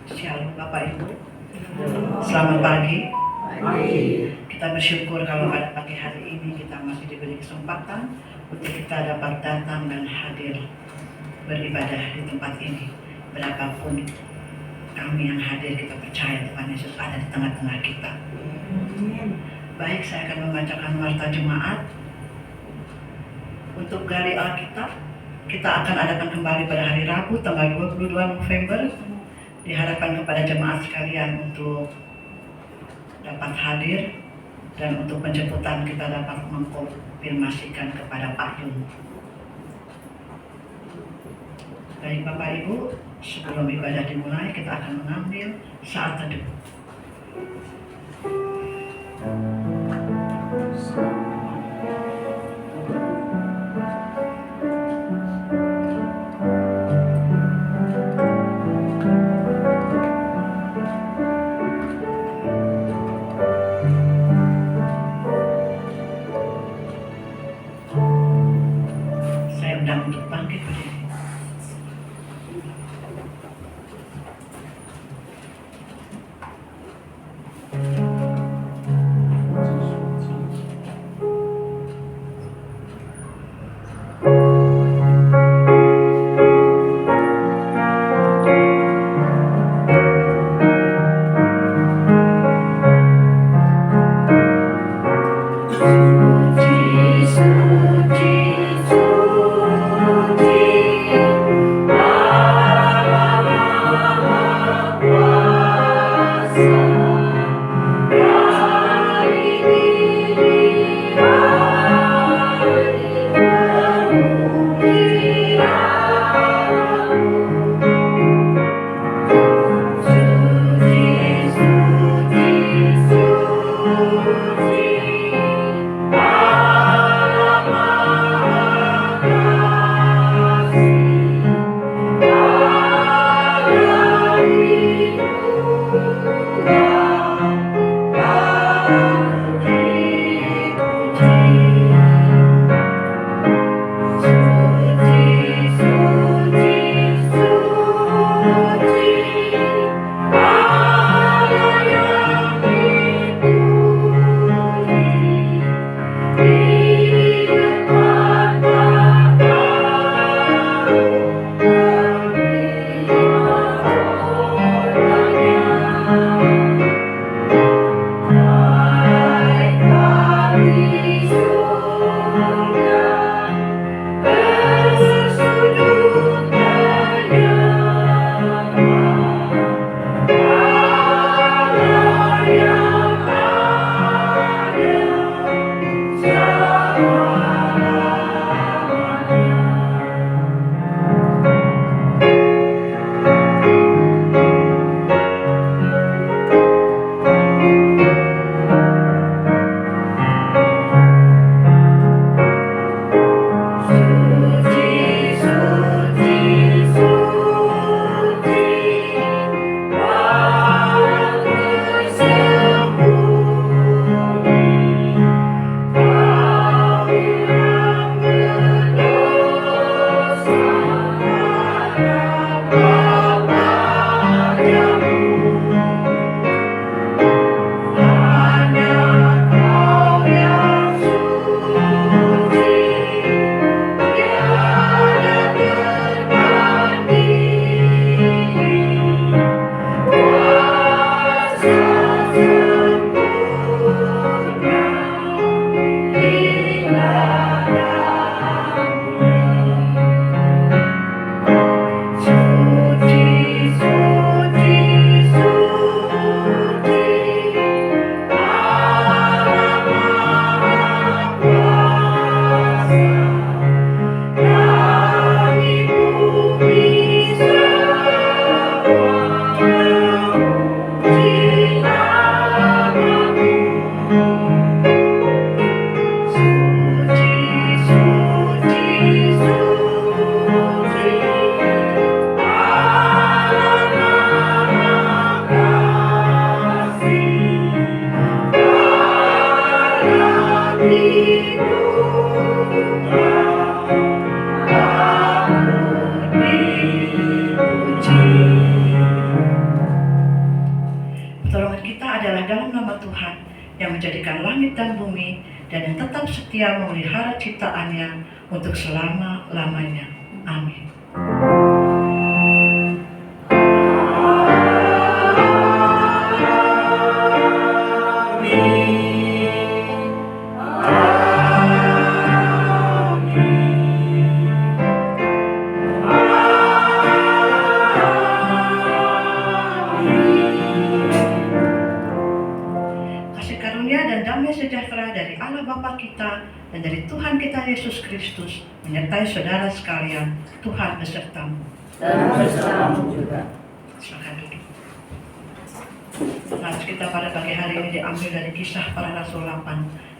Shalom Bapak Ibu. Selamat pagi. Kita bersyukur kalau pada pagi hari ini kita masih diberi kesempatan untuk kita dapat datang dan hadir beribadah di tempat ini. Berapapun kami yang hadir, kita percaya Tuhan Yesus ada di tengah-tengah kita. Baik, saya akan membacakan warta jemaat. Untuk gali Alkitab, kita akan adakan kembali pada hari Rabu tanggal 22 November. Diharapkan kepada jemaat sekalian untuk dapat hadir dan untuk penjemputan kita dapat mengkonfirmasikan kepada Pak Yun. Baik Bapak Ibu, sebelum ibadah dimulai kita akan mengambil saat teduh. Saya undang untuk bangkit berdiri. dalam nama Tuhan yang menjadikan langit dan bumi dan yang tetap setia memelihara ciptaannya untuk selama-lamanya. Amin. Sejahtera dari Allah Bapa kita dan dari Tuhan kita Yesus Kristus menyertai saudara sekalian. Tuhan besertamu. Dan besertamu juga. Silakan duduk. Nats kita pada pagi hari ini diambil dari Kisah Para Rasul 8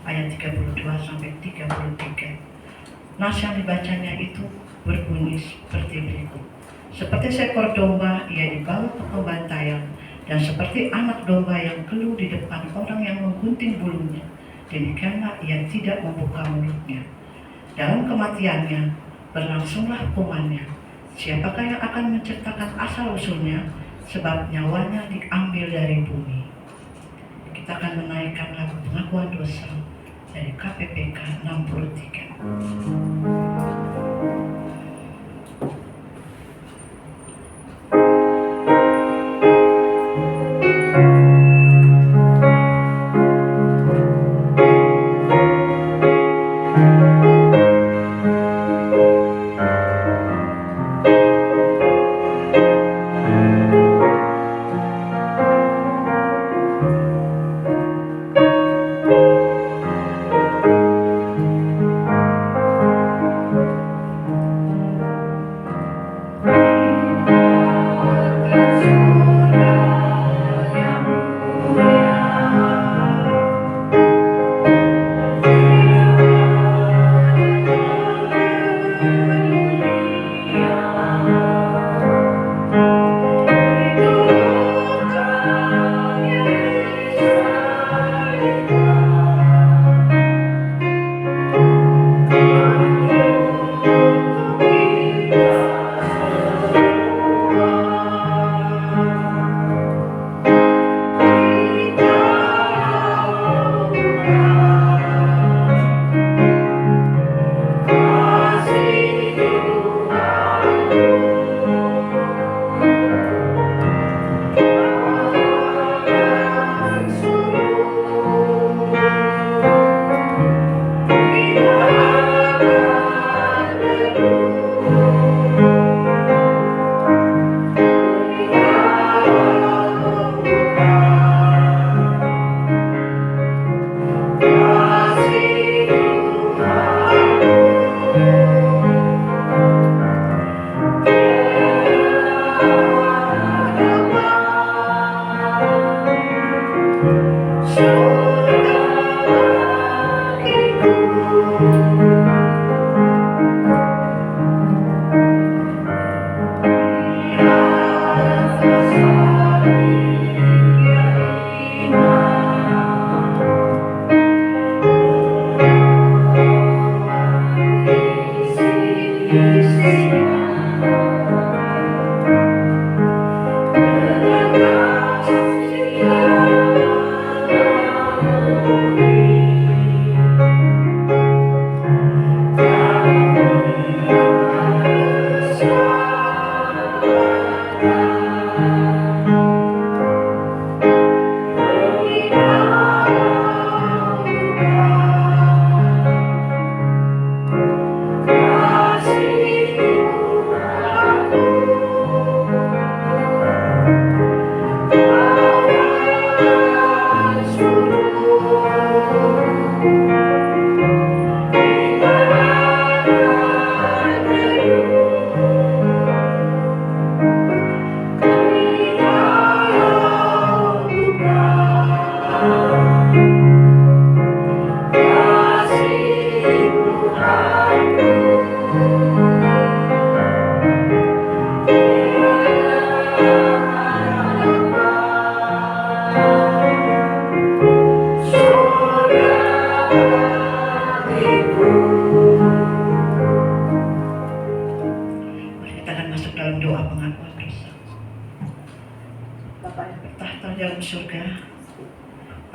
ayat 32 sampai 33. Nas yang dibacanya itu berbunyi seperti berikut. Seperti seekor domba ia dibawa ke pembantaian, dan seperti anak domba yang keluh di depan orang yang menggunting bulunya, demikianlah ia tidak membuka mulutnya. Dalam kematiannya berlangsunglah hukumannya. Siapakah yang akan menceritakan asal-usulnya, sebab nyawanya diambil dari bumi. Kita akan menaikkan lagu pengakuan dosa dari KPPK 63.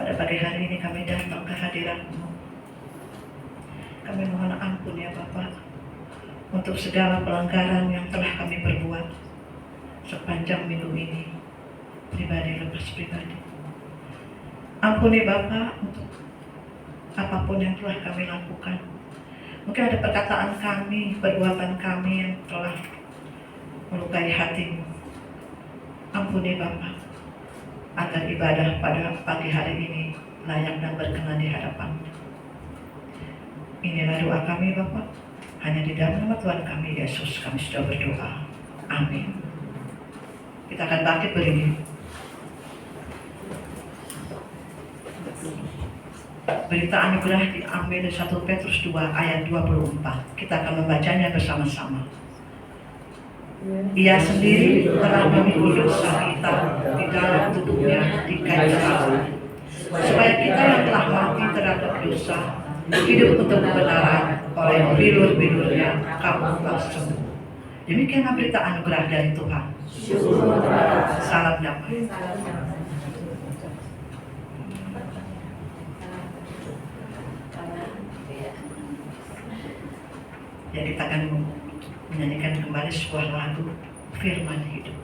Pada pagi hari ini kami datang ke hadirat-Mu. Kami mohon ampun ya Bapak untuk segala pelanggaran yang telah kami perbuat sepanjang minggu ini, pribadi lepas pribadi. Ampuni Bapak untuk apapun yang telah kami lakukan. Mungkin ada perkataan kami, perbuatan kami yang telah melukai hati-Mu. Ampuni Bapak, agar ibadah pada pagi hari ini layak dan berkenan di hadapan-Mu. Inilah doa kami Bapak, hanya di dalam nama Tuhan kami Yesus kami sudah berdoa. Amin. Kita akan bangkit berdiri. Berita anugerah diambil dari 1 Petrus 2 ayat 24. Kita akan membacanya bersama-sama. Ia sendiri telah memikul dosa kita di dalam tubuhnya di kayu salib, supaya kita yang telah mati terhadap dosa hidup untuk kebenaran. Oleh bilur-bilurnya kamu telah sembuh. Demikianlah berita anugerah dari Tuhan. Salam damai. Jadi kita akan menyanyikan kembali sebuah lagu Firman Hidup.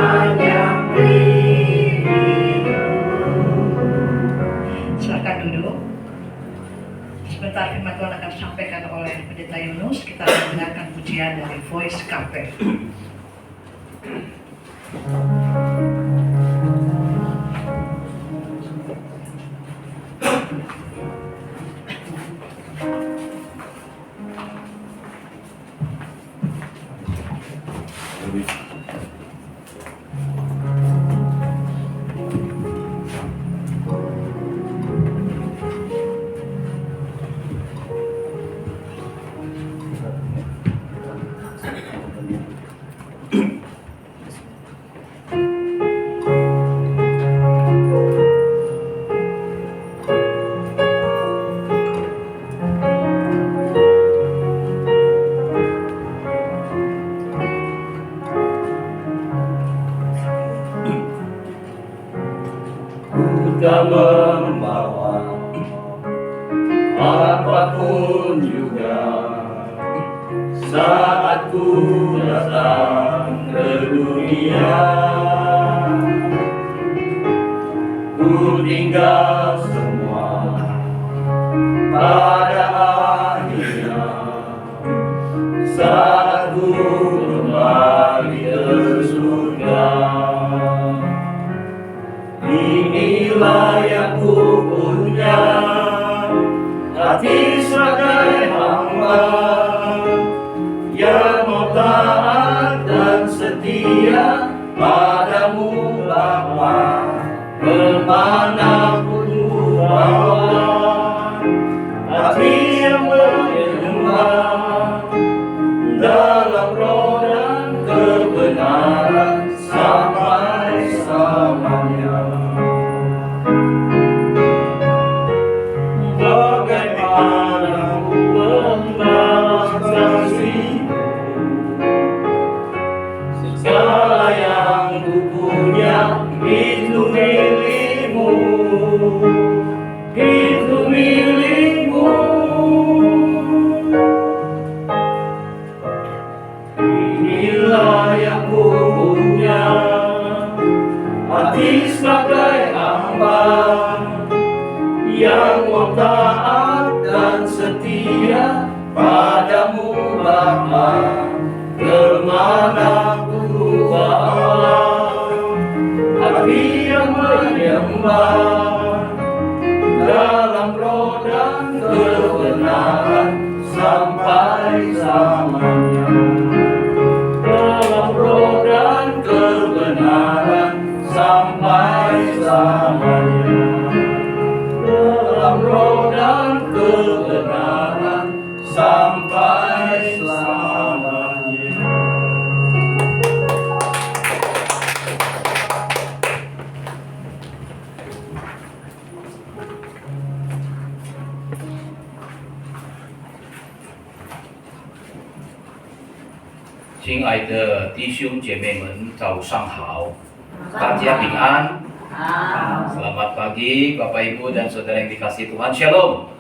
Firman disampaikan oleh Pendeta Yunus, kita akan mendengarkan pujian dari Voice Cafe. Tak membawa apapun juga saat ku datang ke dunia. Ku tinggal semua pada akhirnya saat ku kembali ke surga. Inilah yang ku punya, hati sebagai hamba yang mau taat dan setia padamu Bapa, kemanapun ku bawa. Hati yang menyembah dalam roh dan kebenaran sampai selamanya. Bagaimana ku membalas kasih-Mu, segala yang ku punya itu milik-Mu, itu milik-Mu. Inilah yang ku punya, hati sebagai hamba yang mau taat dan setia padamu Bapa, kemanapun ku bawa. Hati yang menyembah dalam roh dan kebenaran sampai selamanya. Dalam roh dan kebenaran sampai selamanya. Dalam roh dan kebenaran sampai selamanya.亲爱的弟兄姐妹们，早上好，大家平安。Selamat pagi Bapak Ibu dan Saudara yang dikasihi Tuhan. Shalom.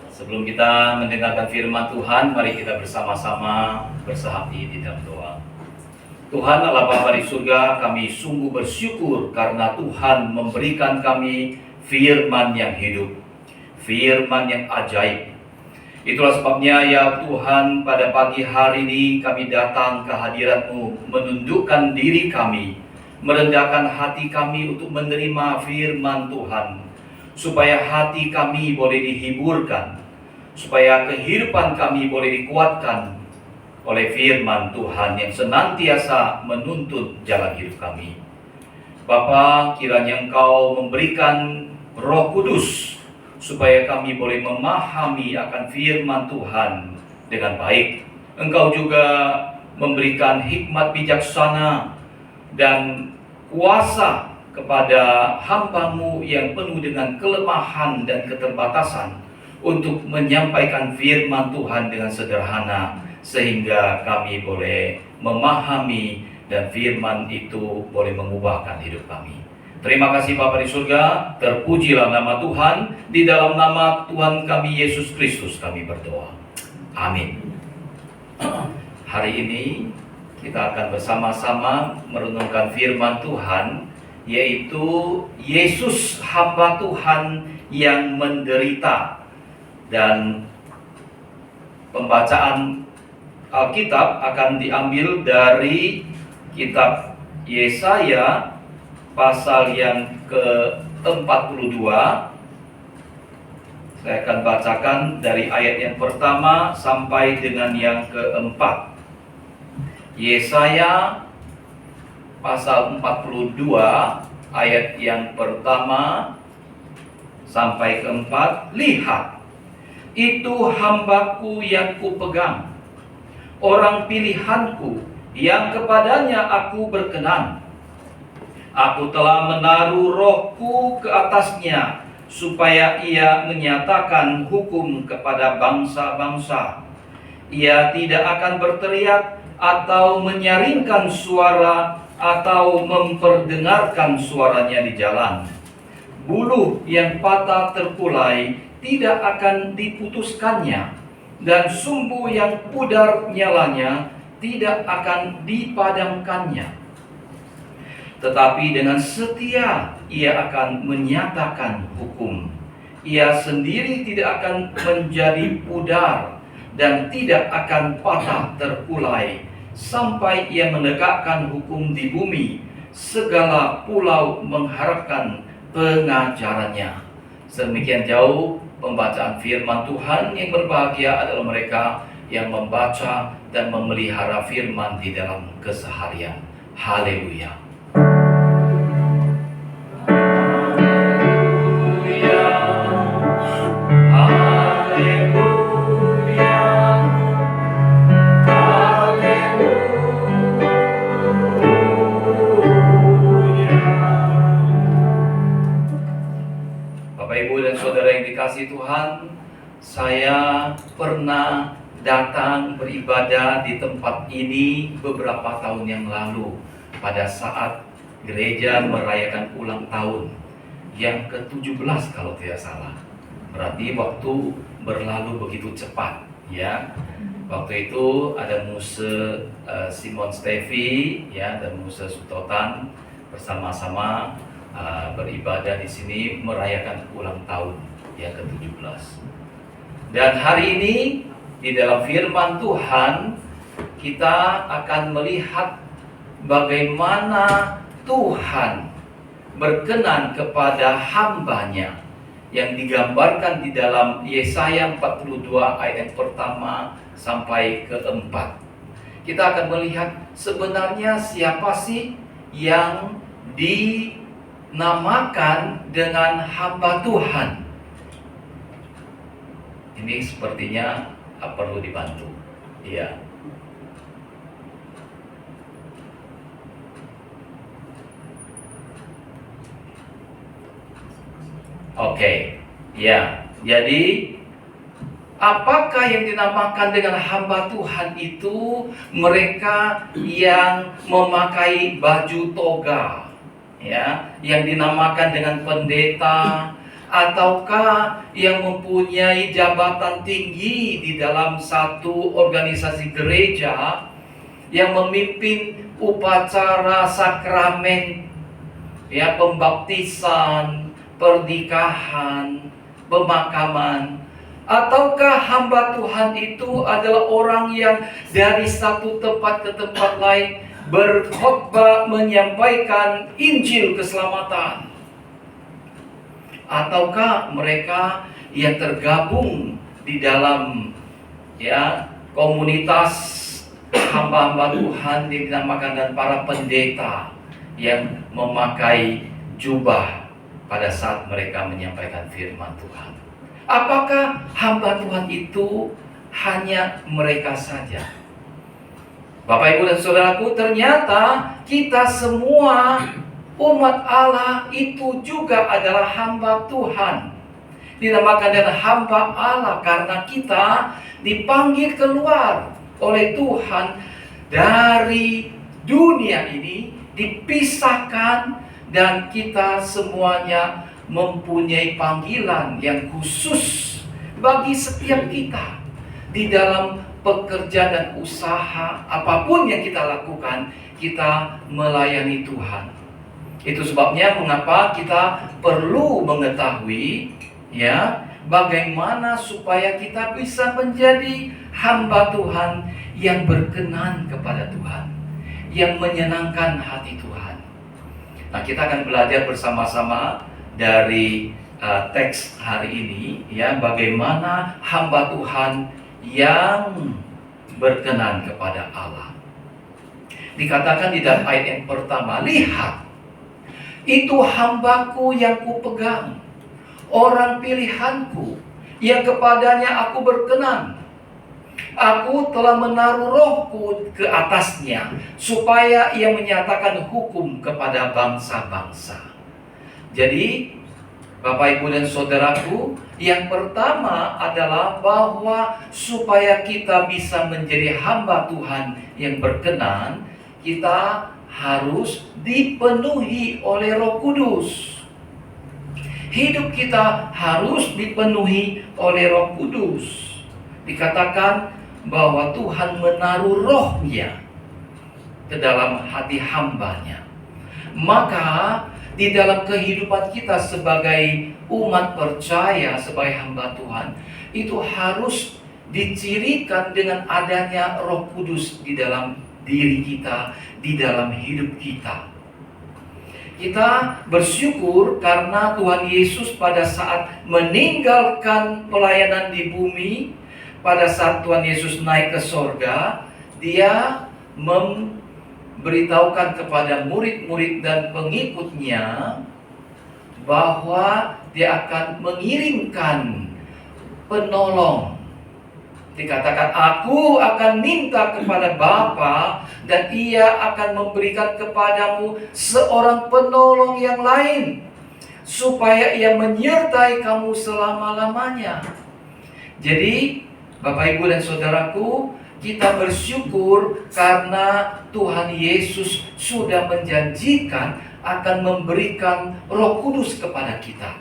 Sebelum kita mendengarkan firman Tuhan, mari kita bersama-sama bersahati di dalam doa. Tuhan Allah Bapa di surga, kami sungguh bersyukur karena Tuhan memberikan kami firman yang hidup, firman yang ajaib. Itulah sebabnya ya Tuhan, pada pagi hari ini kami datang ke hadirat-Mu, menundukkan diri kami, merendahkan hati kami untuk menerima firman Tuhan, supaya hati kami boleh dihiburkan, supaya kehidupan kami boleh dikuatkan oleh firman Tuhan yang senantiasa menuntun jalan hidup kami. Bapa, kiranya Engkau memberikan Roh Kudus supaya kami boleh memahami akan firman Tuhan dengan baik. Engkau juga memberikan hikmat bijaksana dan kuasa kepada hamba-Mu yang penuh dengan kelemahan dan keterbatasan untuk menyampaikan firman Tuhan dengan sederhana, sehingga kami boleh memahami dan firman itu boleh mengubahkan hidup kami. Terima kasih Bapa di surga, terpujilah nama Tuhan. Di dalam nama Tuhan kami Yesus Kristus kami berdoa. Amin. Hari ini kita akan bersama-sama merenungkan firman Tuhan, yaitu Yesus hamba Tuhan yang menderita. Dan Pembacaan Alkitab akan diambil dari kitab Yesaya pasal yang ke-42. Saya akan bacakan dari ayat yang pertama sampai dengan yang keempat. Yesaya pasal 42 ayat yang pertama sampai keempat. Lihat, itu hambaku yang kupegang, orang pilihanku yang kepadanya aku berkenan. Aku telah menaruh rohku ke atasnya, supaya ia menyatakan hukum kepada bangsa-bangsa. Ia tidak akan berteriak atau menyaringkan suara atau memperdengarkan suaranya di jalan. Buluh yang patah terkulai tidak akan diputuskannya, dan sumbu yang pudar nyalanya tidak akan dipadamkannya. Tetapi dengan setia ia akan menyatakan hukum. Ia sendiri tidak akan menjadi pudar dan tidak akan patah terkulai, sampai ia menegakkan hukum di bumi. Segala pulau mengharapkan pengajarannya. Sedemikian jauh pembacaan firman Tuhan. Yang berbahagia adalah mereka yang membaca dan memelihara firman di dalam keseharian. Haleluya. Saudara yang dikasihi Tuhan, saya pernah datang beribadah di tempat ini beberapa tahun yang lalu pada saat gereja merayakan ulang tahun yang ke-17 kalau tidak salah. Berarti waktu berlalu begitu cepat, ya. Waktu itu ada Muse Simon Stevi, ya, dan Muse Sutotan bersama-sama beribadah di sini merayakan ulang tahun yang ke-17. Dan hari ini di dalam firman Tuhan kita akan melihat bagaimana Tuhan berkenan kepada hambanya yang digambarkan di dalam Yesaya 42 ayat yang pertama sampai keempat. Kita akan melihat sebenarnya siapa sih yang dinamakan dengan hamba Tuhan. Ini sepertinya perlu dibantu. Iya. Oke. Ya. Jadi apakah yang dinamakan dengan hamba Tuhan itu? Mereka yang memakai baju toga, ya, yang dinamakan dengan pendeta, ataukah yang mempunyai jabatan tinggi di dalam satu organisasi gereja, yang memimpin upacara sakramen, ya, pembaptisan, pernikahan, pemakaman. Ataukah hamba Tuhan itu adalah orang yang dari satu tempat ke tempat lain berkhotbah menyampaikan Injil keselamatan? Ataukah mereka yang tergabung di dalam, ya, komunitas hamba-hamba Tuhan yang dinamakan dan para pendeta yang memakai jubah pada saat mereka menyampaikan firman Tuhan? Apakah hamba Tuhan itu hanya mereka saja? Bapak, Ibu, dan Saudaraku, ternyata kita semua umat Allah itu juga adalah hamba Tuhan. Dinamakan dengan hamba Allah karena kita dipanggil keluar oleh Tuhan dari dunia ini, dipisahkan, dan kita semuanya mempunyai panggilan yang khusus bagi setiap kita di dalam pekerja dan usaha apapun yang kita lakukan. Kita melayani Tuhan. Itu sebabnya mengapa kita perlu mengetahui, ya, bagaimana supaya kita bisa menjadi hamba Tuhan yang berkenan kepada Tuhan, yang menyenangkan hati Tuhan. Nah, kita akan belajar bersama-sama dari teks hari ini, ya, bagaimana hamba Tuhan yang berkenan kepada Allah. Dikatakan di dalam ayat yang pertama, lihat, itu hambaku yang kupegang, orang pilihanku, yang kepadanya aku berkenan. Aku telah menaruh rohku ke atasnya, supaya ia menyatakan hukum kepada bangsa-bangsa. Jadi, Bapak, Ibu, dan Saudaraku, yang pertama adalah bahwa supaya kita bisa menjadi hamba Tuhan yang berkenan, kita harus dipenuhi oleh Roh Kudus. Hidup kita harus dipenuhi oleh Roh Kudus. Dikatakan bahwa Tuhan menaruh rohnya ke dalam hati hambanya. Maka di dalam kehidupan kita sebagai umat percaya, sebagai hamba Tuhan, itu harus dicirikan dengan adanya Roh Kudus di dalam diri kita, di dalam hidup kita. Kita bersyukur karena Tuhan Yesus pada saat meninggalkan pelayanan di bumi, pada saat Tuhan Yesus naik ke sorga, Dia memberitahukan kepada murid-murid dan pengikutnya bahwa Dia akan mengirimkan penolong. Dikatakan, aku akan minta kepada Bapa dan Ia akan memberikan kepadamu seorang penolong yang lain, supaya Ia menyertai kamu selama-lamanya. Jadi, Bapak, Ibu, dan Saudaraku, kita bersyukur karena Tuhan Yesus sudah menjanjikan akan memberikan Roh Kudus kepada kita.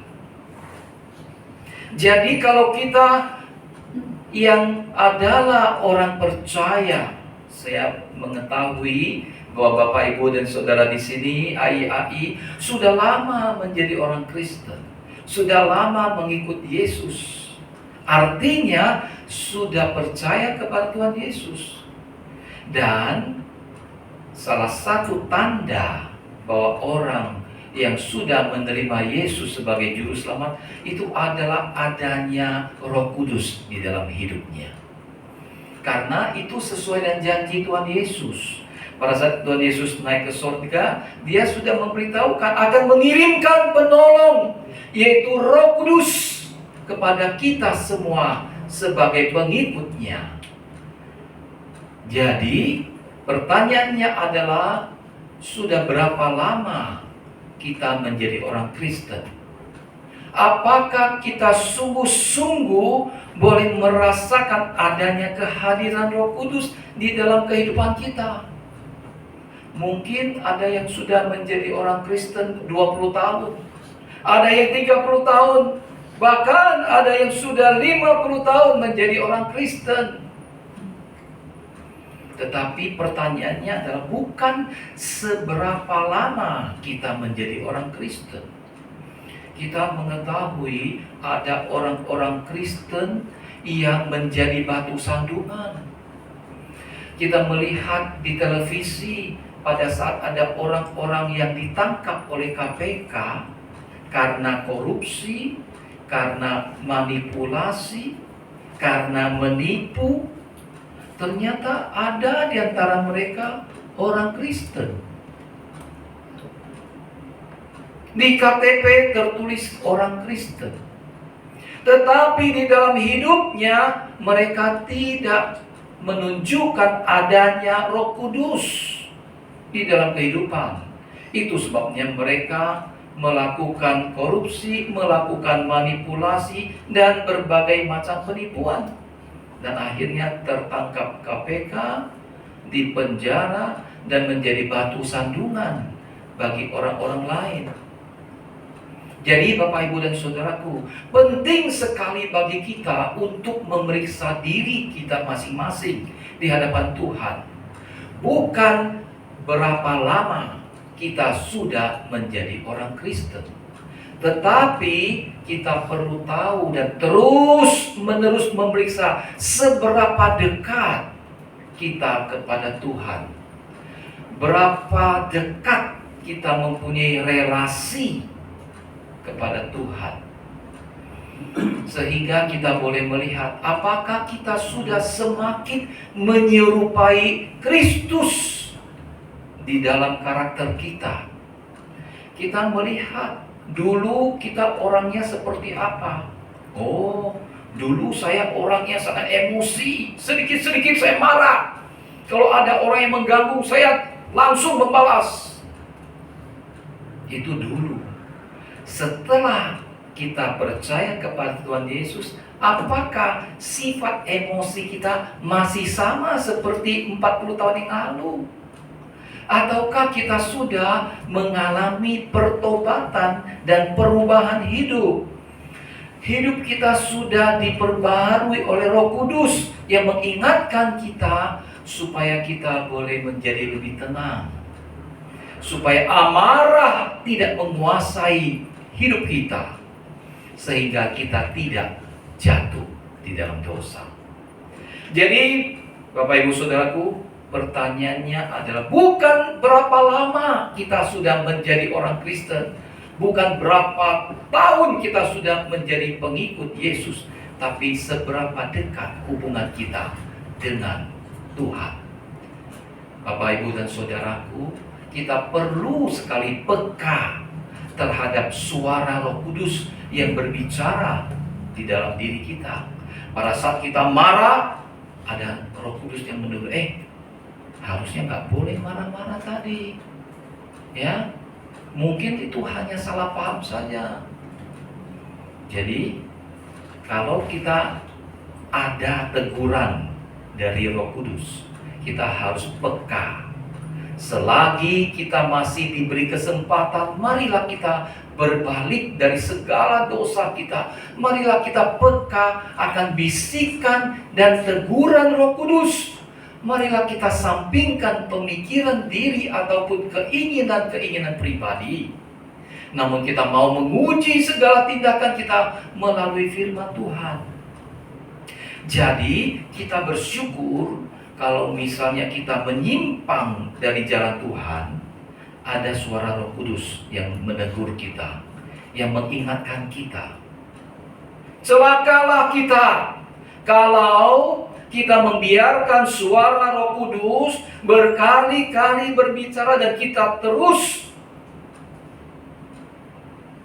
Jadi kalau kita yang adalah orang percaya, saya mengetahui bahwa Bapak, Ibu, dan Saudara di sini, AIAI, sudah lama menjadi orang Kristen, sudah lama mengikut Yesus. Artinya sudah percaya kepada Tuhan Yesus. Dan salah satu tanda bahwa orang yang sudah menerima Yesus sebagai juru selamat itu adalah adanya Roh Kudus di dalam hidupnya. Karena itu sesuai dengan janji Tuhan Yesus. Pada saat Tuhan Yesus naik ke surga, Dia sudah memberitahukan akan mengirimkan penolong, yaitu Roh Kudus, kepada kita semua sebagai pengikutnya. Jadi pertanyaannya adalah, sudah berapa lama kita menjadi orang Kristen? Apakah kita sungguh-sungguh boleh merasakan adanya kehadiran Roh Kudus di dalam kehidupan kita? Mungkin ada yang sudah menjadi orang Kristen 20 tahun, ada yang 30 tahun, bahkan ada yang sudah 50 tahun menjadi orang Kristen. Tetapi pertanyaannya adalah bukan seberapa lama kita menjadi orang Kristen. Kita mengetahui ada orang-orang Kristen yang menjadi batu sandungan. Kita melihat di televisi pada saat ada orang-orang yang ditangkap oleh KPK karena korupsi, karena manipulasi, karena menipu. Ternyata ada di antara mereka orang Kristen. Di KTP tertulis orang Kristen, tetapi di dalam hidupnya mereka tidak menunjukkan adanya Roh Kudus di dalam kehidupan. Itu sebabnya mereka melakukan korupsi, melakukan manipulasi, dan berbagai macam penipuan. Dan akhirnya tertangkap KPK, dipenjara, dan menjadi batu sandungan bagi orang-orang lain. Jadi Bapak, Ibu, dan Saudaraku, penting sekali bagi kita untuk memeriksa diri kita masing-masing di hadapan Tuhan. Bukan berapa lama kita sudah menjadi orang Kristen, Tetapi kita perlu tahu dan terus-menerus memeriksa seberapa dekat kita kepada Tuhan. Berapa dekat kita mempunyai relasi kepada Tuhan. Sehingga kita boleh melihat apakah kita sudah semakin menyerupai Kristus di dalam karakter kita. Kita melihat dulu kita orangnya seperti apa. Oh, dulu saya orangnya sangat emosi. Sedikit-sedikit saya marah. Kalau ada orang yang mengganggu, saya langsung membalas. Itu dulu. Setelah kita percaya kepada Tuhan Yesus, apakah sifat emosi kita masih sama seperti 40 tahun yang lalu? Ataukah kita sudah mengalami pertobatan dan perubahan hidup? Hidup kita sudah diperbaharui oleh Roh Kudus yang mengingatkan kita supaya kita boleh menjadi lebih tenang, supaya amarah tidak menguasai hidup kita, sehingga kita tidak jatuh di dalam dosa. Jadi, Bapak Ibu Saudaraku, pertanyaannya adalah bukan berapa lama kita sudah menjadi orang Kristen, bukan berapa tahun kita sudah menjadi pengikut Yesus, tapi seberapa dekat hubungan kita dengan Tuhan. Bapak, Ibu, dan Saudaraku, kita perlu sekali peka terhadap suara Roh Kudus yang berbicara di dalam diri kita. Pada saat kita marah, ada Roh Kudus yang menegur, harusnya nggak boleh marah-marah tadi, ya. Mungkin itu hanya salah paham saja. Jadi, kalau kita ada teguran dari Roh Kudus, kita harus peka. Selagi kita masih diberi kesempatan, marilah kita berbalik dari segala dosa kita. Marilah kita peka akan bisikan dan teguran Roh Kudus. Marilah kita sampingkan pemikiran diri ataupun keinginan-keinginan pribadi. Namun kita mau menguji segala tindakan kita melalui firman Tuhan. Jadi kita bersyukur kalau misalnya kita menyimpang dari jalan Tuhan, ada suara Roh Kudus yang menegur kita, yang mengingatkan kita. Celakalah kita kalau kita membiarkan suara Roh Kudus berkali-kali berbicara dan kita terus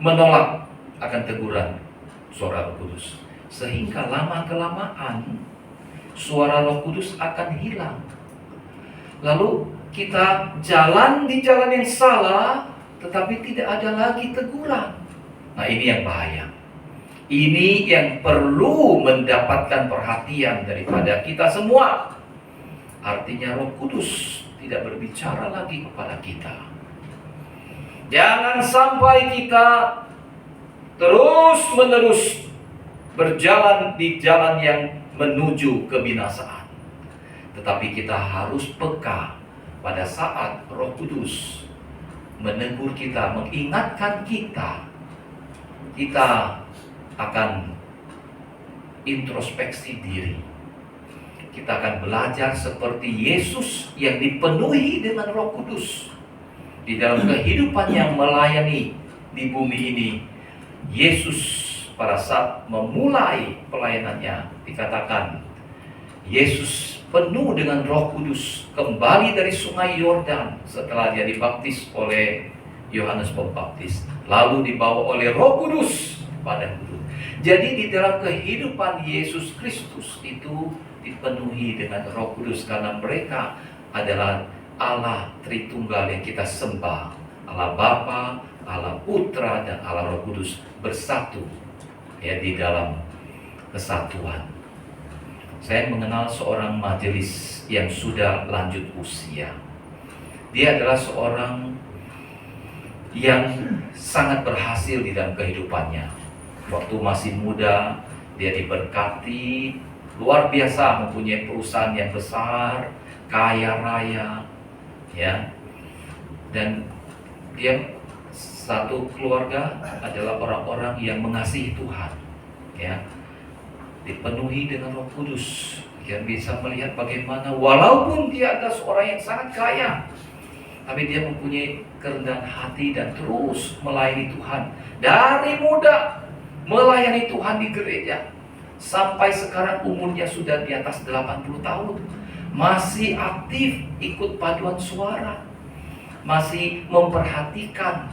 menolak akan teguran suara Roh Kudus. Sehingga lama-kelamaan suara Roh Kudus akan hilang. Lalu kita jalan di jalan yang salah, tetapi tidak ada lagi teguran. Nah, ini yang bahaya. Ini yang perlu mendapatkan perhatian daripada kita semua. Artinya Roh Kudus tidak berbicara lagi kepada kita. Jangan sampai kita terus-menerus berjalan di jalan yang menuju kebinasaan. Tetapi kita harus peka pada saat Roh Kudus menegur kita, mengingatkan kita. Kita akan introspeksi diri. Kita akan belajar seperti Yesus yang dipenuhi dengan Roh Kudus. Di dalam kehidupan yang melayani di bumi ini, Yesus pada saat memulai pelayanannya dikatakan Yesus penuh dengan Roh Kudus kembali dari sungai Yordan setelah dia dibaptis oleh Yohanes Pembaptis, lalu dibawa oleh Roh Kudus pada gurun. Jadi di dalam kehidupan Yesus Kristus itu dipenuhi dengan Roh Kudus karena mereka adalah Allah Tritunggal yang kita sembah, Allah Bapa, Allah Putra, dan Allah Roh Kudus bersatu ya di dalam kesatuan. Saya mengenal seorang majelis yang sudah lanjut usia. Dia adalah seorang yang sangat berhasil di dalam kehidupannya. Waktu masih muda, dia diberkati luar biasa, mempunyai perusahaan yang besar, kaya raya, ya. Dan dia Satu keluarga adalah orang-orang yang mengasihi Tuhan, ya, dipenuhi dengan Roh Kudus, yang bisa melihat bagaimana walaupun dia adalah seorang yang sangat kaya, tapi dia mempunyai kerendahan hati dan terus melayani Tuhan. Dari muda melayani Tuhan di gereja, sampai sekarang umurnya sudah di atas 80 tahun. Masih aktif ikut paduan suara, masih memperhatikan,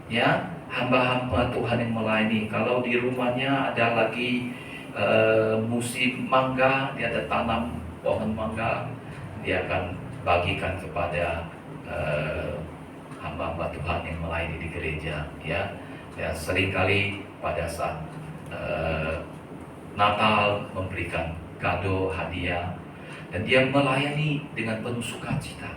ya, hamba-hamba Tuhan yang melayani. Kalau di rumahnya ada lagi musim mangga, dia ada tanam pohon mangga, dia akan bagikan kepada hamba-hamba Tuhan yang melayani di gereja, ya. Ya, seringkali pada saat Natal memberikan kado, hadiah, dan dia melayani dengan penuh sukacita.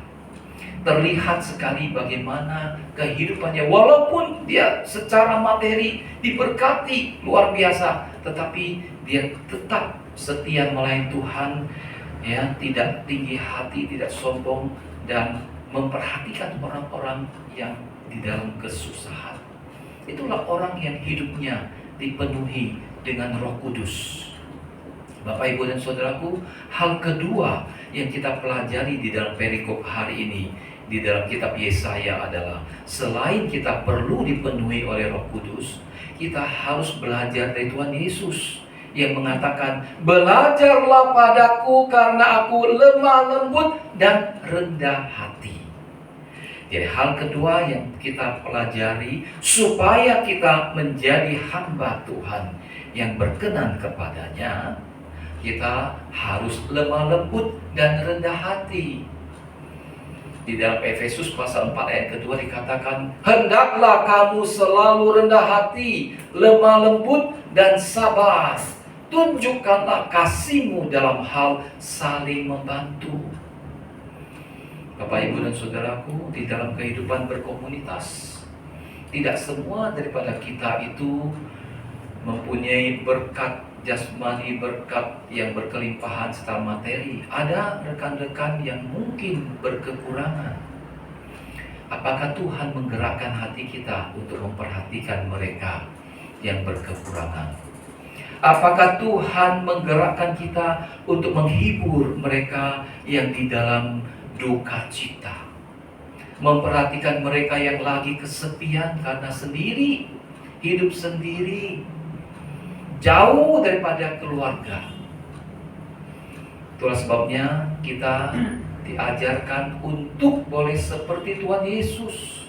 Terlihat sekali bagaimana kehidupannya, walaupun dia secara materi diberkati luar biasa, tetapi dia tetap setia melayani Tuhan, ya, tidak tinggi hati, tidak sombong, dan memperhatikan orang-orang yang di dalam kesusahan. Itulah orang yang hidupnya dipenuhi dengan Roh Kudus. Bapak, Ibu, dan Saudaraku, hal kedua yang kita pelajari di dalam perikop hari ini di dalam kitab Yesaya adalah selain kita perlu dipenuhi oleh Roh Kudus, kita harus belajar dari Tuhan Yesus yang mengatakan, "Belajarlah padaku karena aku lemah lembut dan rendah hati." Jadi hal kedua yang kita pelajari supaya kita menjadi hamba Tuhan yang berkenan kepadanya, kita harus lemah lembut dan rendah hati. Di dalam Efesus pasal 4 ayat kedua dikatakan, "Hendaklah kamu selalu rendah hati, lemah lembut dan sabar. Tunjukkanlah kasihmu dalam hal saling membantu." Bapak, Ibu, dan Saudaraku, di dalam kehidupan berkomunitas, tidak semua daripada kita itu mempunyai berkat jasmani, berkat yang berkelimpahan secara materi. Ada rekan-rekan yang mungkin berkekurangan. Apakah Tuhan menggerakkan hati kita untuk memperhatikan mereka yang berkekurangan? Apakah Tuhan menggerakkan kita untuk menghibur mereka yang di dalam duka cita? Memperhatikan mereka yang lagi kesepian karena sendiri, hidup sendiri, jauh daripada keluarga. Itulah sebabnya kita diajarkan untuk boleh seperti Tuhan Yesus,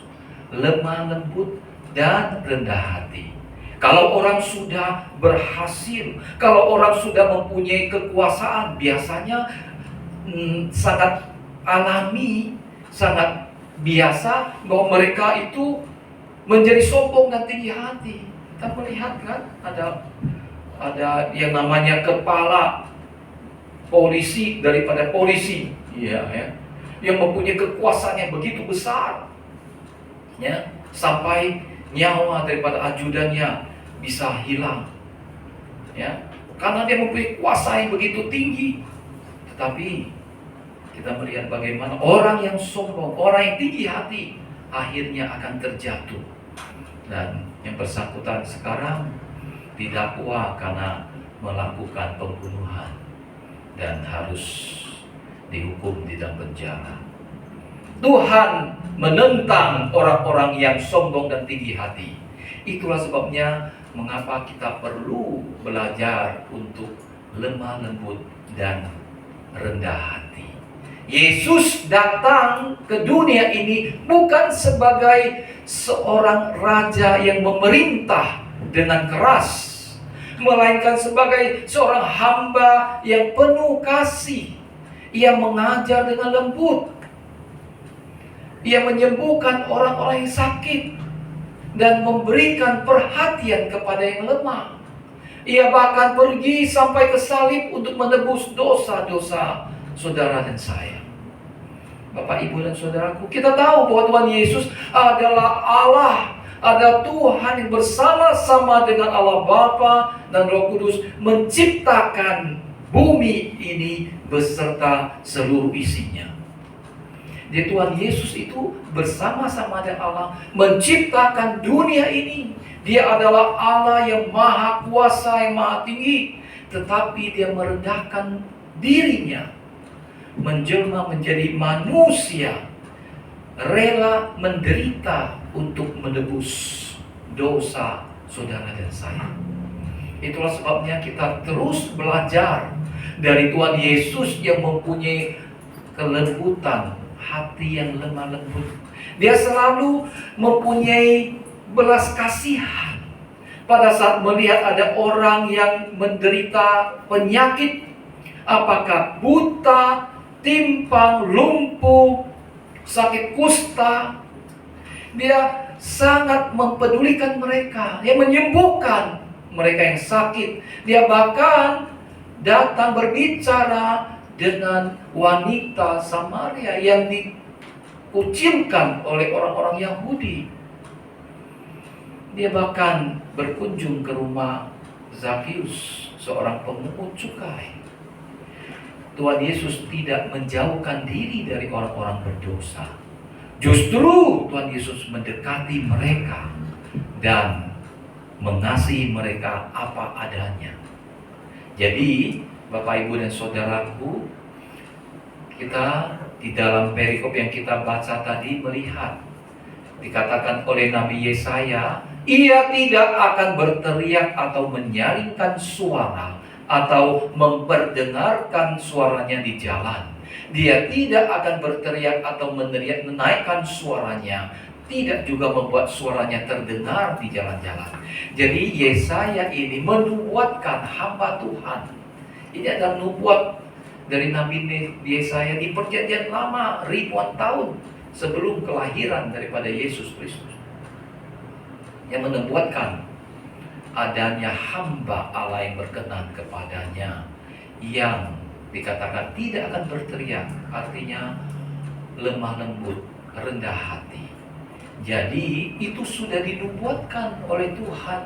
lemah lembut dan rendah hati. Kalau orang sudah berhasil, kalau orang sudah mempunyai kekuasaan, biasanya sangat alami, sangat biasa bahwa mereka itu menjadi sombong dan tinggi hati. Kita melihat kan, ada yang namanya kepala polisi daripada polisi, ya, yang mempunyai kekuasaan yang begitu besar, ya, sampai nyawa daripada ajudannya bisa hilang, ya, karena dia mempunyai kuasa yang begitu tinggi. Tetapi kita melihat bagaimana orang yang sombong, orang yang tinggi hati, akhirnya akan terjatuh. Dan yang bersangkutan sekarang didakwa karena melakukan pembunuhan dan harus dihukum di dalam penjara. Tuhan menentang orang-orang yang sombong dan tinggi hati. Itulah sebabnya mengapa kita perlu belajar untuk lemah lembut dan rendah hati. Yesus datang ke dunia ini bukan sebagai seorang raja yang memerintah dengan keras, melainkan sebagai seorang hamba yang penuh kasih. Ia mengajar dengan lembut. Ia menyembuhkan orang-orang yang sakit dan memberikan perhatian kepada yang lemah. Ia bahkan pergi sampai ke salib untuk menebus dosa-dosa saudara dan saya. Bapak, Ibu, dan Saudaraku, kita tahu bahwa Tuhan Yesus adalah Allah, ada Tuhan yang bersama-sama dengan Allah Bapa dan Roh Kudus menciptakan bumi ini beserta seluruh isinya. Jadi Tuhan Yesus itu bersama-sama dengan Allah menciptakan dunia ini. Dia adalah Allah yang maha kuasa, yang maha tinggi. Tetapi dia merendahkan dirinya, menjelma menjadi manusia, rela menderita untuk menebus dosa saudara dan saya. Itulah sebabnya kita terus belajar dari Tuhan Yesus yang mempunyai kelembutan hati yang lemah lembut. Dia selalu mempunyai belas kasihan pada saat melihat ada orang yang menderita penyakit, apakah buta, timpang, lumpuh, sakit kusta. Dia sangat mempedulikan mereka, dia menyembuhkan mereka yang sakit. Dia bahkan datang berbicara dengan wanita Samaria yang dikucilkan oleh orang-orang Yahudi. Dia bahkan berkunjung ke rumah Zakius, seorang pemungut cukai. Tuhan Yesus tidak menjauhkan diri dari orang-orang berdosa. Justru Tuhan Yesus mendekati mereka dan mengasihi mereka apa adanya. Jadi, Bapak, Ibu, dan Saudaraku, kita di dalam perikop yang kita baca tadi melihat dikatakan oleh Nabi Yesaya, ia tidak akan berteriak atau menyaringkan suara atau memperdengarkan suaranya di jalan. Dia tidak akan berteriak atau menaikkan suaranya, tidak juga membuat suaranya terdengar di jalan-jalan. Jadi Yesaya ini menubuatkan hamba Tuhan. Ini adalah nubuat dari Nabi Yesaya di perjanjian lama ribuan tahun sebelum kelahiran daripada Yesus Kristus, yang menubuatkan adanya hamba Allah yang berkenan kepadanya, yang dikatakan tidak akan berteriak, artinya lemah lembut, rendah hati. Jadi itu sudah dinubuatkan oleh Tuhan,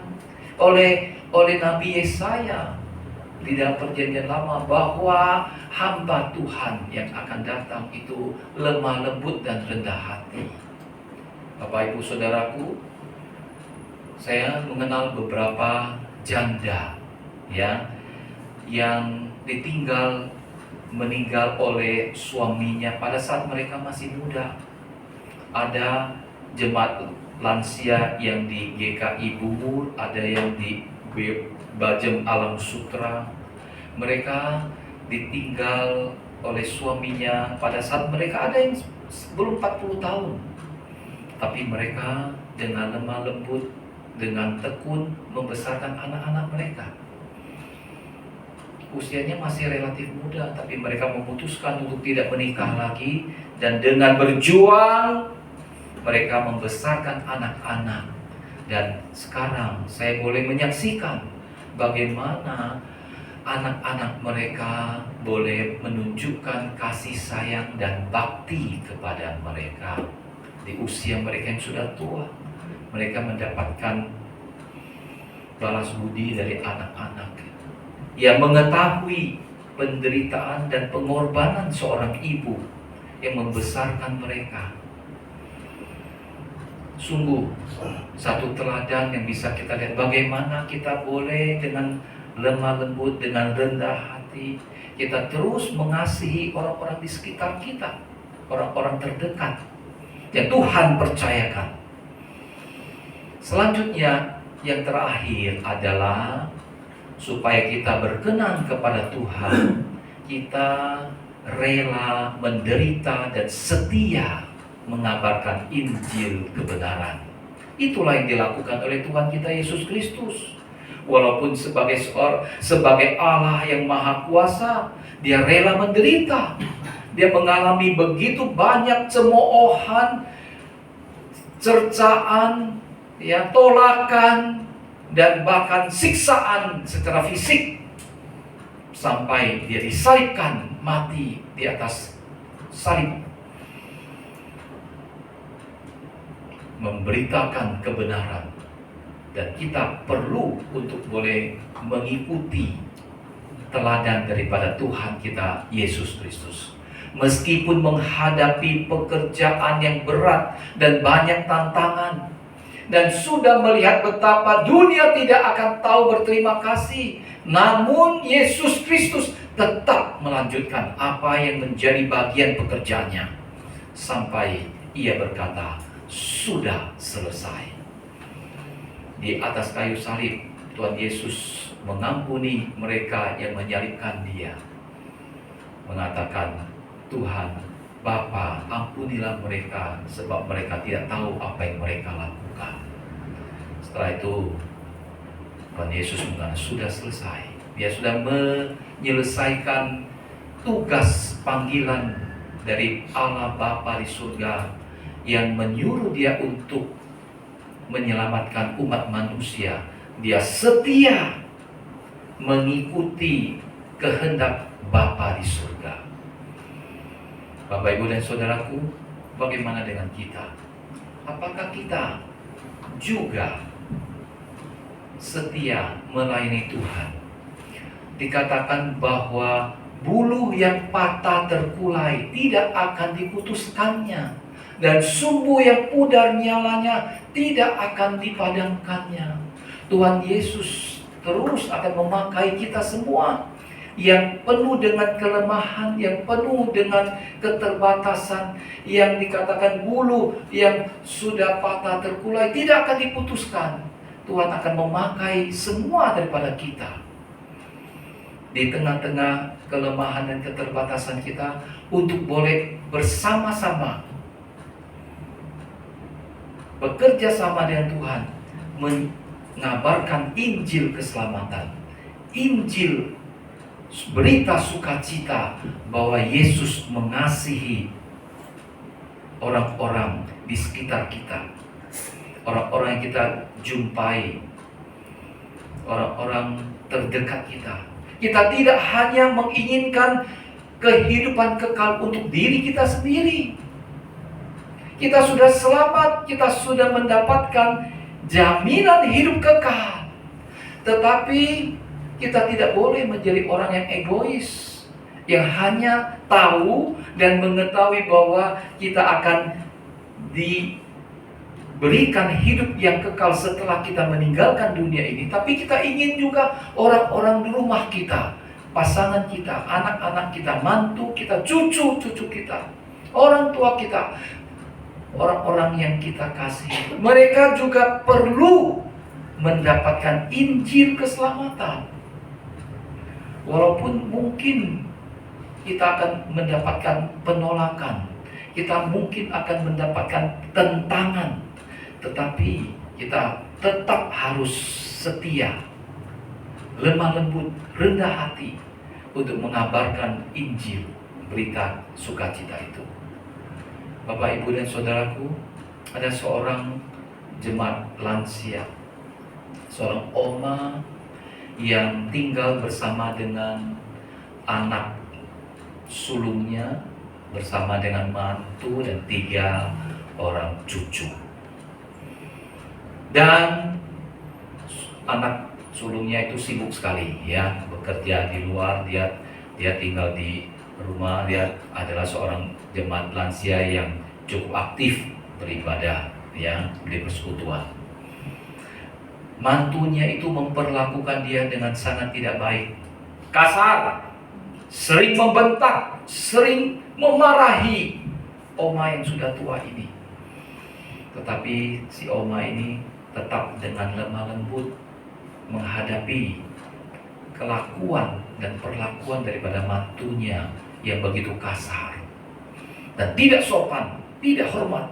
oleh Nabi Yesaya di dalam perjanjian lama, bahwa hamba Tuhan yang akan datang itu lemah lembut dan rendah hati. Bapak, Ibu, Saudaraku, saya mengenal beberapa janda ya, yang meninggal oleh suaminya pada saat mereka masih muda. Ada jemaat lansia yang di GKI Bungur, ada yang di Bajem Alam Sutra. Mereka ditinggal oleh suaminya pada saat mereka ada yang belum 40 tahun. Tapi mereka dengan lemah lembut, dengan tekun membesarkan anak-anak mereka. Usianya masih relatif muda, tapi mereka memutuskan untuk tidak menikah lagi, dan dengan berjuang mereka membesarkan anak-anak. Dan sekarang saya boleh menyaksikan bagaimana anak-anak mereka boleh menunjukkan kasih sayang dan bakti kepada mereka di usia mereka yang sudah tua. Mereka mendapatkan balas budi dari anak-anak yang mengetahui penderitaan dan pengorbanan seorang ibu yang membesarkan mereka. Sungguh satu teladan yang bisa kita lihat, bagaimana kita boleh dengan lemah lembut, dengan rendah hati, kita terus mengasihi orang-orang di sekitar kita, orang-orang terdekat yang Tuhan percayakan. Selanjutnya, yang terakhir adalah supaya kita berkenan kepada Tuhan, kita rela menderita dan setia mengabarkan Injil kebenaran. Itulah yang dilakukan oleh Tuhan kita Yesus Kristus. Walaupun sebagai Allah yang maha kuasa, dia rela menderita. Dia mengalami begitu banyak cemoohan, cercaan, ya, tolakan, dan bahkan siksaan secara fisik, sampai dia disalibkan mati di atas salib, memberitakan kebenaran. Dan kita perlu untuk boleh mengikuti teladan daripada Tuhan kita Yesus Kristus. meskipun menghadapi pekerjaan yang berat dan banyak tantangan, dan sudah melihat betapa dunia tidak akan tahu berterima kasih, namun Yesus Kristus tetap melanjutkan apa yang menjadi bagian pekerjaannya sampai ia berkata, sudah selesai. Di atas kayu salib, Tuhan Yesus mengampuni mereka yang menyalibkan dia, mengatakan, Tuhan Bapa, ampunilah mereka sebab mereka tidak tahu apa yang mereka lakukan. Setelah itu Tuhan Yesus mengatakan, sudah selesai. Dia sudah menyelesaikan tugas panggilan dari Allah Bapa di surga yang menyuruh dia untuk menyelamatkan umat manusia. Dia setia mengikuti kehendak Bapa di surga. Bapak, Ibu, dan Saudaraku, bagaimana dengan kita? Apakah kita juga setia melayani Tuhan? Dikatakan bahwa buluh yang patah terkulai tidak akan diputuskannya, dan sumbu yang pudar nyalanya tidak akan dipadamkannya. Tuhan Yesus terus akan memakai kita semua yang penuh dengan kelemahan, yang penuh dengan keterbatasan, yang dikatakan bulu yang sudah patah terkulai tidak akan diputuskan. Tuhan akan memakai semua daripada kita di tengah-tengah kelemahan dan keterbatasan kita untuk boleh bersama-sama bekerja sama dengan Tuhan, mengabarkan Injil keselamatan, Injil berita sukacita bahwa Yesus mengasihi orang-orang di sekitar kita, orang-orang yang kita jumpai, orang-orang terdekat kita. Kita tidak hanya menginginkan kehidupan kekal untuk diri kita sendiri. Kita sudah selamat, kita sudah mendapatkan jaminan hidup kekal. Tetapi kita tidak boleh menjadi orang yang egois, yang hanya tahu dan mengetahui bahwa kita akan diberikan hidup yang kekal setelah kita meninggalkan dunia ini. Tapi kita ingin juga orang-orang di rumah kita, pasangan kita, anak-anak kita, mantu kita, cucu-cucu kita, orang tua kita, orang-orang yang kita kasih, mereka juga perlu mendapatkan Injil keselamatan. Walaupun mungkin kita akan mendapatkan penolakan, kita mungkin akan mendapatkan tentangan, tetapi kita tetap harus setia, lemah lembut, rendah hati untuk mengabarkan Injil, berita sukacita itu. Bapak, Ibu, dan Saudaraku, ada seorang jemaat lansia, seorang oma yang tinggal bersama dengan anak sulungnya, bersama dengan mantu dan 3 orang cucu. Dan anak sulungnya itu sibuk sekali, ya, bekerja di luar, dia tinggal di rumah. Dia adalah seorang jemaat lansia yang cukup aktif beribadah, ya, di persekutuan. Mantunya itu memperlakukan dia dengan sangat tidak baik, kasar, sering membentak, sering memarahi oma yang sudah tua ini. Tetapi si oma ini tetap dengan lemah lembut menghadapi kelakuan dan perlakuan daripada mantunya yang begitu kasar dan tidak sopan, tidak hormat.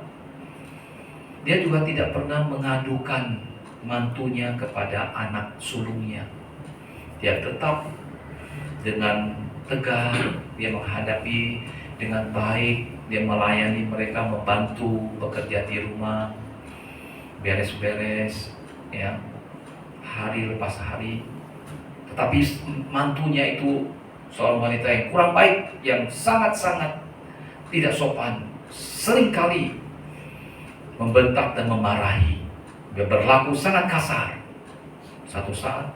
Dia juga tidak pernah mengadukan mantunya kepada anak sulungnya. Dia tetap dengan tegar, dia menghadapi dengan baik, dia melayani mereka, membantu bekerja di rumah, beres-beres, ya, hari lepas hari. Tetapi mantunya itu seorang wanita yang kurang baik, yang sangat-sangat tidak sopan, seringkali membentak dan memarahi. Dia berlaku sangat kasar. Satu saat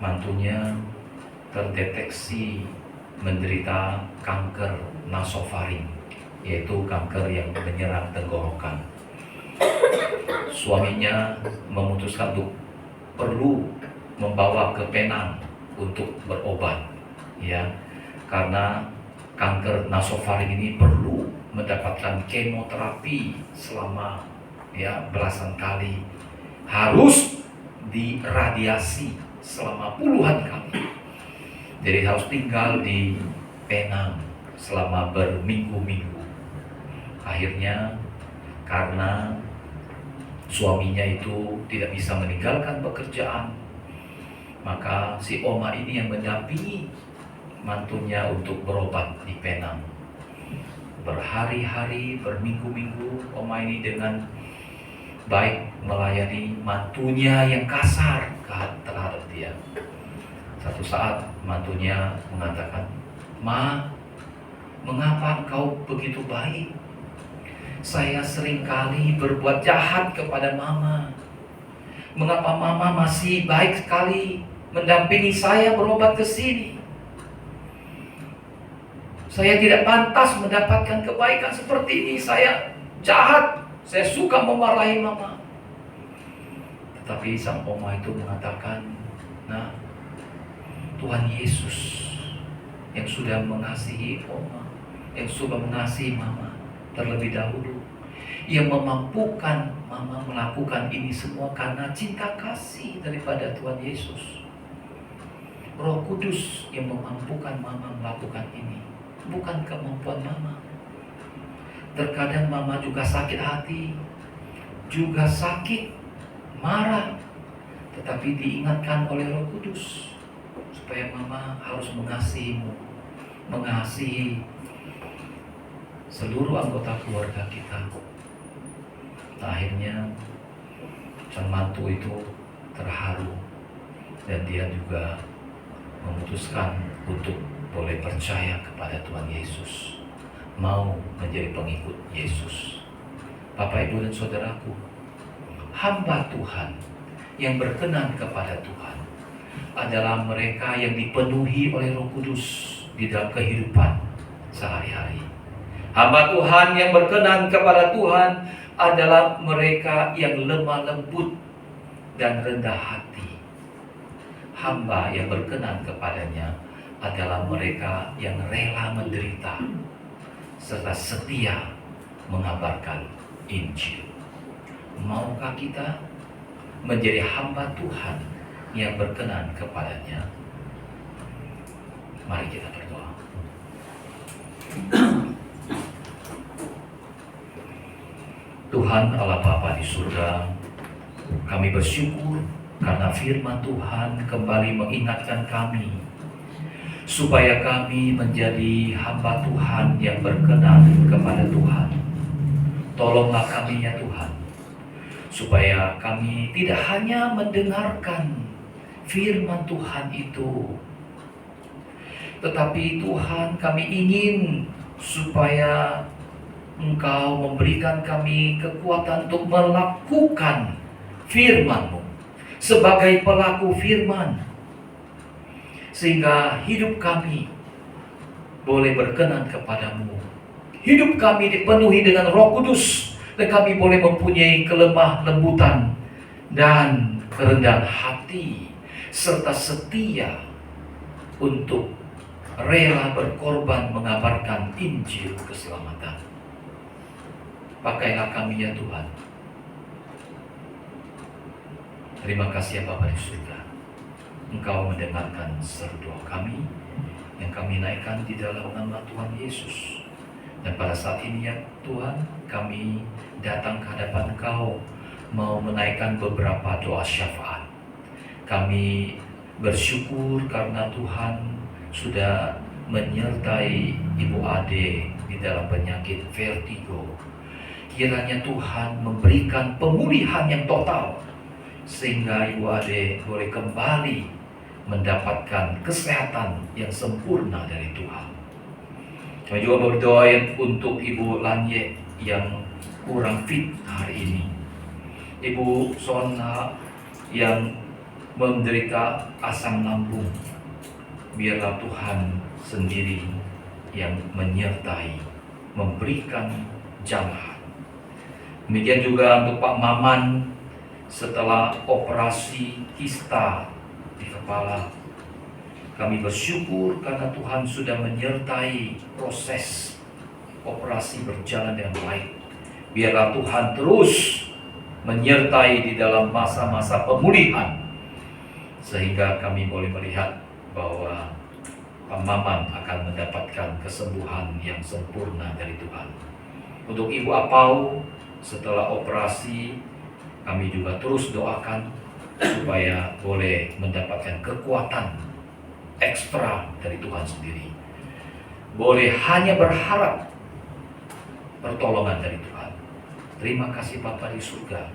mantunya terdeteksi menderita kanker nasofaring, yaitu kanker yang menyerang tenggorokan. Suaminya memutuskan untuk perlu membawa ke Penang untuk berobat, ya, karena kanker nasofaring ini perlu mendapatkan kemoterapi selama belasan kali, harus diradiasi selama puluhan kali. Jadi harus tinggal di Penang selama berminggu-minggu. Akhirnya karena suaminya itu tidak bisa meninggalkan pekerjaan, maka si oma ini yang mendampingi mantunya untuk berobat di Penang. Berhari-hari, berminggu-minggu, oma ini dengan baik melayani mantunya yang kasar terhadap dia. Satu saat mantunya mengatakan, "Ma, mengapa engkau begitu baik? Saya seringkali berbuat jahat kepada Mama. Mengapa Mama masih baik sekali mendampingi saya berobat ke sini? Saya tidak pantas mendapatkan kebaikan seperti ini. Saya jahat. Saya suka memarahi Mama." Tetapi sang oma itu mengatakan, "Nah, Tuhan Yesus yang sudah mengasihi oma, yang sudah mengasihi Mama terlebih dahulu, yang memampukan Mama melakukan ini semua karena cinta kasih daripada Tuhan Yesus. Roh Kudus yang memampukan Mama melakukan ini, bukan kemampuan Mama. Terkadang Mama juga sakit hati, juga sakit, marah, tetapi diingatkan oleh Roh Kudus supaya Mama harus mengasihimu, mengasihi seluruh anggota keluarga kita." Nah, akhirnya sang mantu itu terharu dan dia juga memutuskan untuk boleh percaya kepada Tuhan Yesus, mau menjadi pengikut Yesus. Bapak, Ibu, dan saudaraku, hamba Tuhan yang berkenan kepada Tuhan adalah mereka yang dipenuhi oleh Roh Kudus di dalam kehidupan sehari-hari. Hamba Tuhan yang berkenan kepada Tuhan adalah mereka yang lemah lembut dan rendah hati. Hamba yang berkenan kepadanya adalah mereka yang rela menderita serta setia mengabarkan Injil. Maukah kita menjadi hamba Tuhan yang berkenan kepadanya? Mari kita berdoa. Tuhan Allah Bapa di surga, kami bersyukur karena firman Tuhan kembali mengingatkan kami supaya kami menjadi hamba Tuhan yang berkenan kepada Tuhan. Tolonglah kami ya Tuhan, supaya kami tidak hanya mendengarkan firman Tuhan itu, tetapi Tuhan, kami ingin supaya Engkau memberikan kami kekuatan untuk melakukan firman-Mu sebagai pelaku firman, sehingga hidup kami boleh berkenan kepadamu. Hidup kami dipenuhi dengan Roh Kudus, dan kami boleh mempunyai kelemah lembutan dan kerendahan hati, serta setia untuk rela berkorban mengabarkan Injil keselamatan. Pakailah kami ya Tuhan. Terima kasih ya Bapa di surga, Engkau mendengarkan seru doa kami yang kami naikkan di dalam nama Tuhan Yesus. Dan pada saat ini ya Tuhan, kami datang ke hadapan Engkau mau menaikkan beberapa doa syafaat. Kami bersyukur karena Tuhan sudah menyertai Ibu Ade di dalam penyakit vertigo. Kiranya Tuhan memberikan pemulihan yang total, sehingga Ibu Ade boleh kembali mendapatkan kesehatan yang sempurna dari Tuhan. Kami juga berdoa untuk Ibu Lanye yang kurang fit hari ini, Ibu Sona yang menderita asam lambung. Biarlah Tuhan sendiri yang menyertai, memberikan jalan. Demikian juga untuk Pak Maman setelah operasi kista di kepala. Kami bersyukur karena Tuhan sudah menyertai proses operasi berjalan dengan baik. Biarlah Tuhan terus menyertai di dalam masa-masa pemulihan, sehingga kami boleh melihat bahwa Pak Maman akan mendapatkan kesembuhan yang sempurna dari Tuhan. Untuk Ibu Apau setelah operasi, kami juga terus doakan supaya boleh mendapatkan kekuatan ekstra dari Tuhan sendiri. Boleh hanya berharap pertolongan dari Tuhan. Terima kasih Bapa di surga.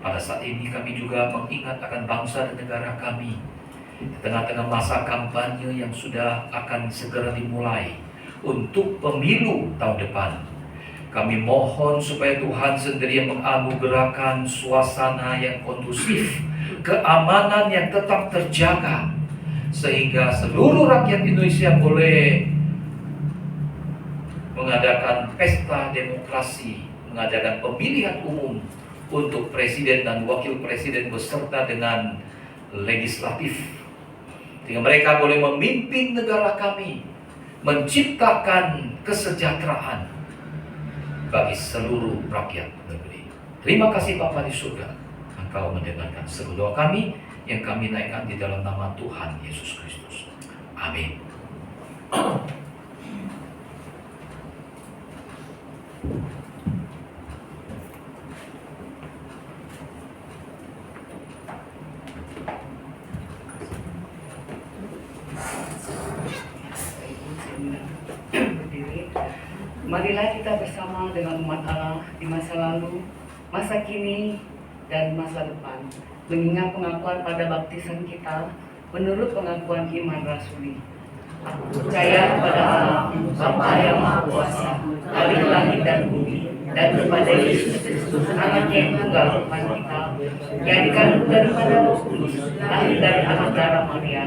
Pada saat ini kami juga mengingat akan bangsa dan negara kami di tengah-tengah masa kampanye yang sudah akan segera dimulai untuk pemilu tahun depan. Kami mohon supaya Tuhan sendiri yang menganugerahkan suasana yang kondusif, keamanan yang tetap terjaga, sehingga seluruh rakyat Indonesia boleh mengadakan pesta demokrasi, mengadakan pemilihan umum untuk presiden dan wakil presiden beserta dengan legislatif, sehingga mereka boleh memimpin negara kami, menciptakan kesejahteraan bagi seluruh rakyat negeri. Terima kasih Bapa di surga, Engkau mendengarkan seluruh doa kami yang kami naikkan di dalam nama Tuhan Yesus Kristus. Amin. Berdiri. Marilah kita bersama dengan umat Allah di masa lalu, masa kini, dan masa depan, mengingat pengakuan pada baptisan kita menurut pengakuan iman rasuli. Aku percaya kepada Allah, Bapa yang Maha Kuasa, Khalik langit dan bumi, dan kepada Yesus Kristus, Anaknya yang tunggal Tuhan kita, yang dikandung daripada Roh Kudus, lahir dari anak darah Maria,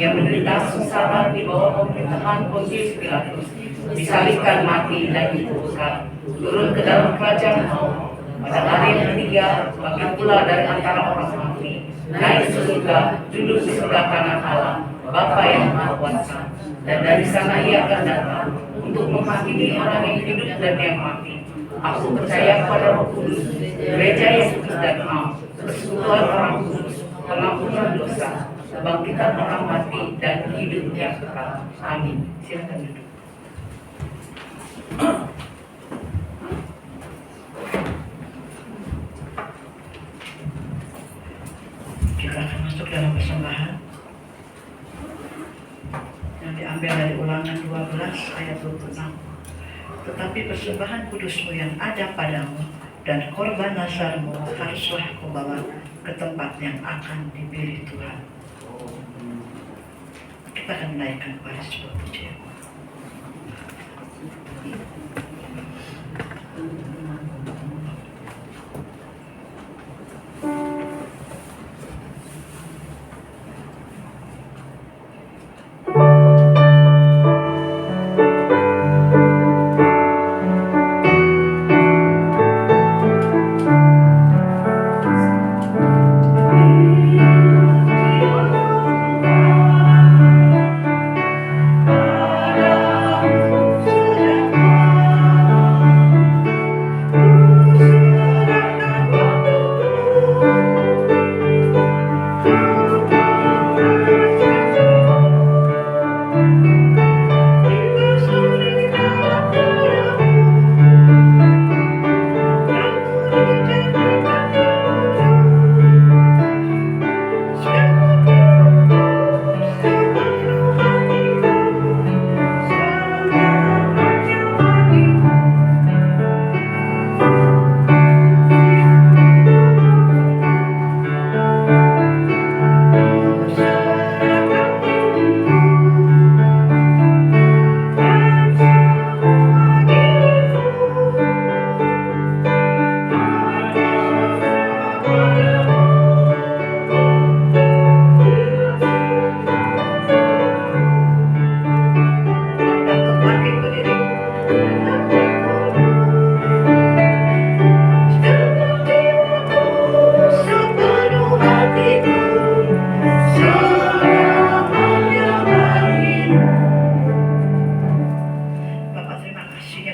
yang menderita sengsara di bawah pemerintahan Pontius Pilatus, disalibkan, mati, dan dikuburkan, turun ke dalam kerajaan maut, pada hari yang ketiga bangkit pula dari antara orang mati, naik ke surga, duduk di sebelah kanan Allah, Bapa yang Maha Kuasa, dan dari sana Ia akan datang untuk menghakimi orang yang hidup dan yang mati. Aku percaya kepada Roh Kudus, gereja yang kudus dan am, persekutuan orang kudus, pengampunan dosa, kebangkitan orang mati, dan hidup yang kekal. Amin. Silakan duduk. Kita akan masuk dalam persembahan yang diambil dari Ulangan 12 ayat 26. Tetapi persembahan kudusmu yang ada padamu dan korban nasarmu haruslah kau bawa ke tempat yang akan dipilih Tuhan. Kita akan menaikkan kepada sebuah pujian. Amin.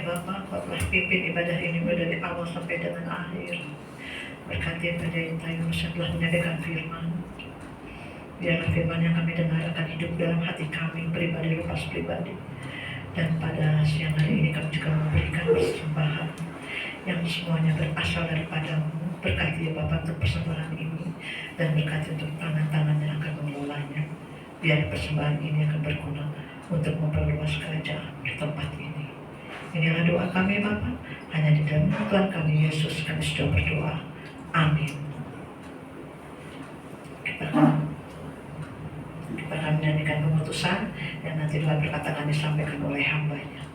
Bapak, Kau telah pimpin ibadah ini dari awal sampai dengan akhir. Berkati Pendeta Yunus yang telah menyampaikan firman. Biarlah firman yang kami dengar akan hidup dalam hati kami, pribadi lepas pribadi. Dan pada siang hari ini kami juga memberikan persembahan yang semuanya berasal daripadamu. Berkati ya Bapak untuk persembahan ini, dan berkati untuk tangan-tangan yang akan mengelolanya. Biar persembahan ini akan berguna untuk memperluas kerajaan di tempat ini. Inilah doa kami Bapak, hanya di dalam Tuhan kami Yesus kami sudah berdoa. Amin. Kita akan menyanyikan pemutusan yang nanti dalam perkataan disampaikan oleh hambanya.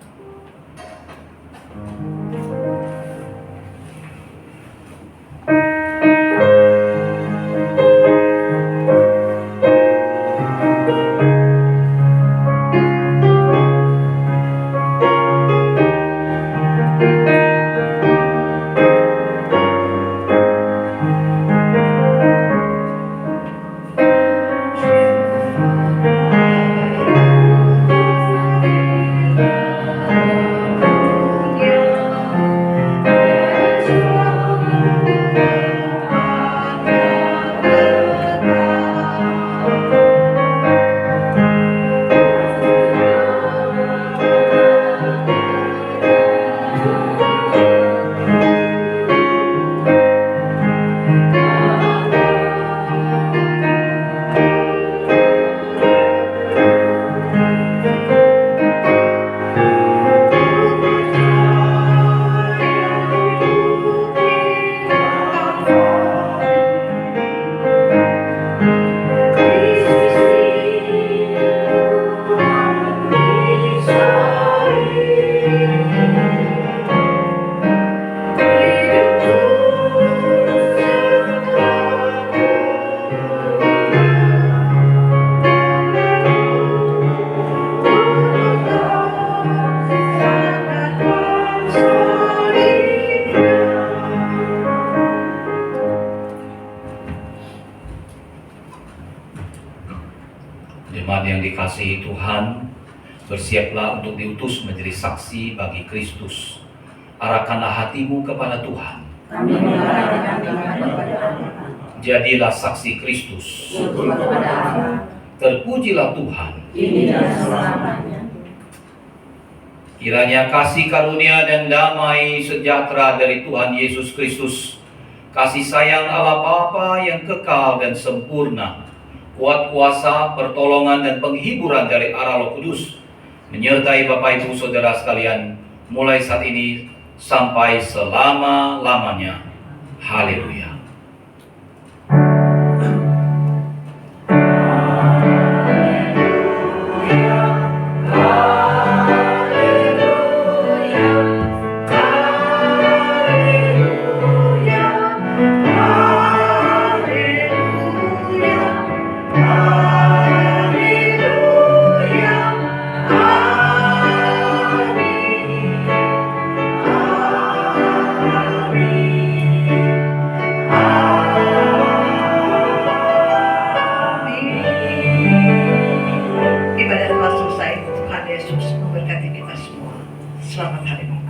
Jemaat yang dikasihi Tuhan, bersiaplah untuk diutus menjadi saksi bagi Kristus. Arahkanlah hatimu kepada Tuhan. Jadilah saksi Kristus. Terpujilah Tuhan. Kiranya kasih karunia dan damai sejahtera dari Tuhan Yesus Kristus, kasih sayang Allah Bapa yang kekal dan sempurna, kuat kuasa, pertolongan dan penghiburan dari arah Roh Kudus menyertai Bapak Ibu Saudara sekalian mulai saat ini sampai selama-lamanya. Haleluya. Ibadah telah selesai. Tuhan Yesus memberkati kita semua. Selamat hari Minggu.